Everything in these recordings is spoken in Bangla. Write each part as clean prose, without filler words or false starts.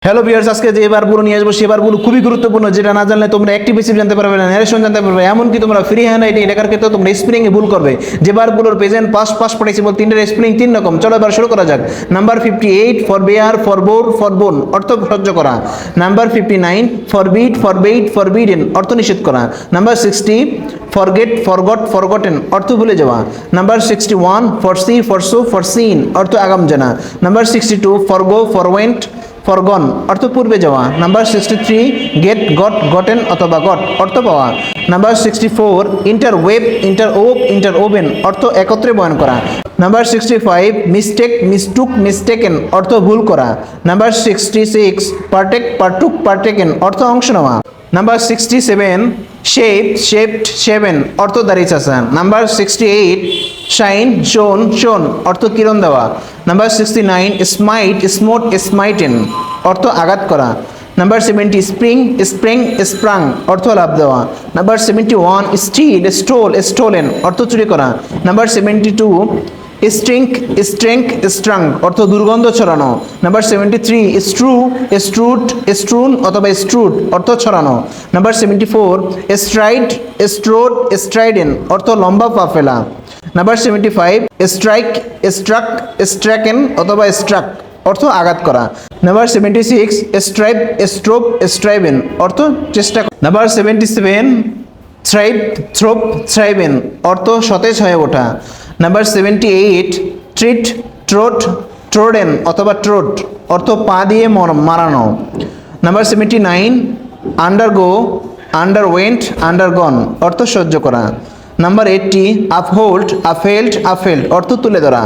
হ্যালো ভিউয়ার্স, আজকে যে ভার্বগুলো নিয়ে আসবো সেই ভার্বগুলো খুবই গুরুত্বপূর্ণ, যেটা না জানলে তোমরা অ্যাক্টিভ প্যাসিভ জানতে পারবে না, ন্যারেশন জানতে পারবে, এমনকি তোমরা ফ্রি হ্যান্ড রাইটিং লেখার ক্ষেত্রে তোমরা স্পেলিং এ ভুল করবে। যে ভার্বগুলোর প্রেজেন্ট পাস্ট পাস্ট পার্টিসিপল তিনটার স্পেলিং তিন রকম। চলো এবার শুরু করা যাক। Number 58 for bear, for bore, for borne অর্থ সহ্য করা। নাম্বার 59 ফরবিট, ফরবেইট, ফরবিডেন অর্থ নিষেধ করা। নাম্বার 60 ফরগেট, ফরগট, ফরগটেন অর্থ ভুলে যাওয়া। নাম্বার 61 ফরসি, ফরসো, ফরসিন অর্থ আগাম জানা। নাম্বার 62 ফরগো, ফরওয়েন্ট, ফরগন অর্থ পূর্বে যাওয়া। নাম্বার 63 গেট, গট, গটেন অথবা গট অর্থ পাওয়া। নাম্বার 64 ইন্টারওয়েব, ইন্টারওভ, ইন্টারওভেন অর্থ একত্রে বয়ন করা। নাম্বার 65 মিস্টেক, মিস্টুক, মিস্টেকেন অর্থ ভুল করা। নাম্বার 66 পার্টেক, পার্টুক, পার্টেকেন অর্থ অংশ নেওয়া। নাম্বার 67 শেপ, শেপড, শেভেন অর্থ দাড়ি চাষা। নাম্বার 68 শাইন, শোন, শোন অর্থ কিরণ দেওয়া। নাম্বার 69 স্মাইট, স্মোট, স্মাইটেন অর্থ আঘাত করা। নাম্বার 70 স্প্রিং, স্প্রিং, স্প্রাং অর্থ লাভ দেওয়া। নাম্বার 71 স্টিল, স্টোল, স্টোলেন অর্থ চুরি করা। নাম্বার 72 স্ট্রিঙ্ক, স্ট্রেঙ্ক, স্ট্রাং অর্থ দুর্গন্ধ ছড়ানো। নাম্বার 73 স্ট্রু, স্ট্রুট, স্ট্রুন অথবা স্ট্রুট অর্থ ছড়ানো। নাম্বার 74 স্ট্রাইড, স্ট্রোড, স্ট্রাইডেন অর্থ লম্বা পা ফেলা। নাম্বার 75 স্ট্রাইক, স্ট্রাক, স্ট্রাকেন অথবা স্ট্রাক অর্থ আঘাত করা। নাম্বার 76 স্ট্রাইপ, স্ট্রোপ, স্ট্রাইবেন অর্থ চেষ্টা করা। নাম্বার 77 থ্রাইভ, থ্রোপ, থ্রাইবেন অর্থ সতেজ হয়ে ওঠা। নাম্বার 78 ট্রিট, ট্রোট, ট্রোডেন অথবা ট্রোট অর্থ পা দিয়ে মারানো। নাম্বার 79 আন্ডারগো, আন্ডারওয়েন্ট, আন্ডারগন অর্থ সহ্য করা। নাম্বার 80 আপহোল্ড, আপহেল্ড, আপহেল্ড অর্থ তুলে ধরা।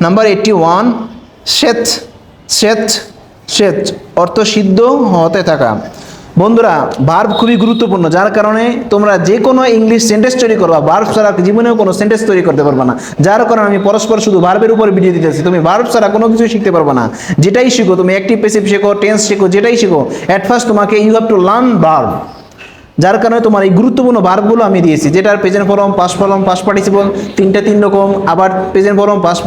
নাম্বার 81 শ্বেত, শ্বেত, শ্বেত অর্থ সিদ্ধ হতে থাকা। বন্ধুরা, ভার্ব খুবই গুরুত্বপূর্ণ, যার কারণে তোমরা যে কোনো ইংলিশ সেন্টেন্স তৈরি করবা, ভার্ব ছাড়া জীবনেও কোনো সেন্টেন্স তৈরি করতে পারবে না। যার কারণে আমি পরস্পর শুধু ভার্বের উপর ভিডিও দিতেছি। তুমি ভার্ব ছাড়া কোনো কিছু শিখতে পারবে না। যেটাই শিখো, তুমি অ্যাক্টিভ প্যাসিভ শেখো, টেন্স শেখো, যেটাই শিখো, অ্যাট ফার্স্ট তোমাকে you have to learn verb. যার কারণে তোমার এই গুরুত্বপূর্ণ ভার্বগুলো আমি দিয়েছি, যেটার present form, past form, past participle তিনটা তিন রকম, আবার present form, past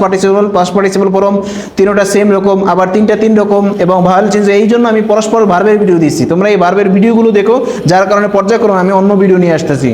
participle form তিনটা সেম রকম, আবার তিনটা তিন রকম এবং ভার্ব চেঞ্জ। এই জন্য আমি পরস্পর ভার্বের ভিডিও দিচ্ছি। তোমরা এই ভার্বের ভিডিওগুলো দেখো, যার কারণে পর্যায়ক্রমে আমি অন্য ভিডিও নিয়ে আসতেছি।